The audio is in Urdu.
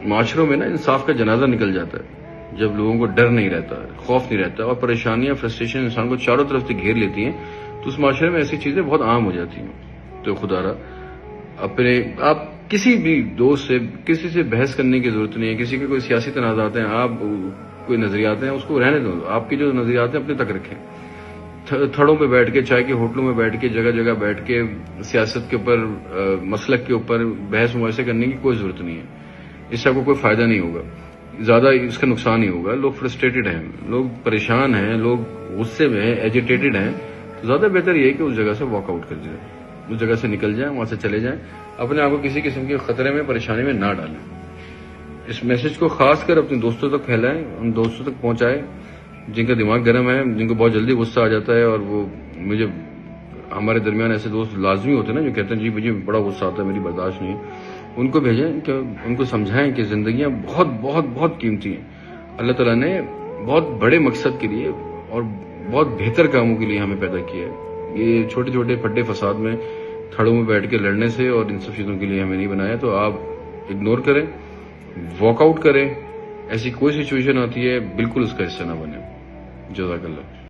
معاشروں میں نا انصاف کا جنازہ نکل جاتا ہے، جب لوگوں کو ڈر نہیں رہتا، خوف نہیں رہتا، اور پریشانیاں فرسٹریشن انسان کو چاروں طرف سے گھیر لیتی ہیں، تو اس معاشرے میں ایسی چیزیں بہت عام ہو جاتی ہیں۔ تو خدا را آپ کسی بھی دوست سے کسی سے بحث کرنے کی ضرورت نہیں ہے، کسی کے کوئی سیاسی تنازعات ہیں، آپ کوئی نظریات ہیں، اس کو رہنے دو، آپ کے جو نظریات ہیں اپنے تک رکھیں۔ تھڑوں پہ بیٹھ کے، چائے کے ہوٹلوں میں بیٹھ کے، جگہ جگہ بیٹھ کے سیاست کے اوپر، مسلک کے اوپر بحث مباحثے کرنے کی کوئی ضرورت نہیں ہے، اس سے آپ کو کوئی فائدہ نہیں ہوگا، زیادہ اس کا نقصان ہی ہوگا۔ لوگ فرسٹریٹڈ ہیں، لوگ پریشان ہیں، لوگ غصے میں ہیں، ایجیٹیٹڈ ہیں، تو زیادہ بہتر یہ ہے کہ اس جگہ سے واک آؤٹ کر جائیں، اس جگہ سے نکل جائیں، وہاں سے چلے جائیں، اپنے آپ کو کسی قسم کے خطرے میں، پریشانی میں نہ ڈالیں۔ اس میسج کو خاص کر اپنے دوستوں تک پھیلائیں، ان دوستوں تک پہنچائیں جن کا دماغ گرم ہے، جن کو بہت جلدی غصہ آ جاتا ہے، اور وہ مجھے ہمارے درمیان ایسے دوست لازمی ہوتے ہیں نا جو کہتے ہیں جی مجھے بڑا غصہ آتا ہے، میری برداشت نہیں ہے، ان کو بھیجیں کہ ان کو سمجھائیں کہ زندگیاں بہت بہت بہت قیمتی ہیں، اللہ تعالیٰ نے بہت بڑے مقصد کے لیے اور بہت بہتر کاموں کے لیے ہمیں پیدا کیا ہے، یہ چھوٹے چھوٹے پھڈے فساد میں تھڑوں میں بیٹھ کے لڑنے سے اور ان سب چیزوں کے لیے ہمیں نہیں بنایا۔ تو آپ اگنور کریں، واک آؤٹ کریں، ایسی کوئی سچویشن آتی ہے بالکل اس کا حصہ نہ بنیں۔ جزاک اللہ۔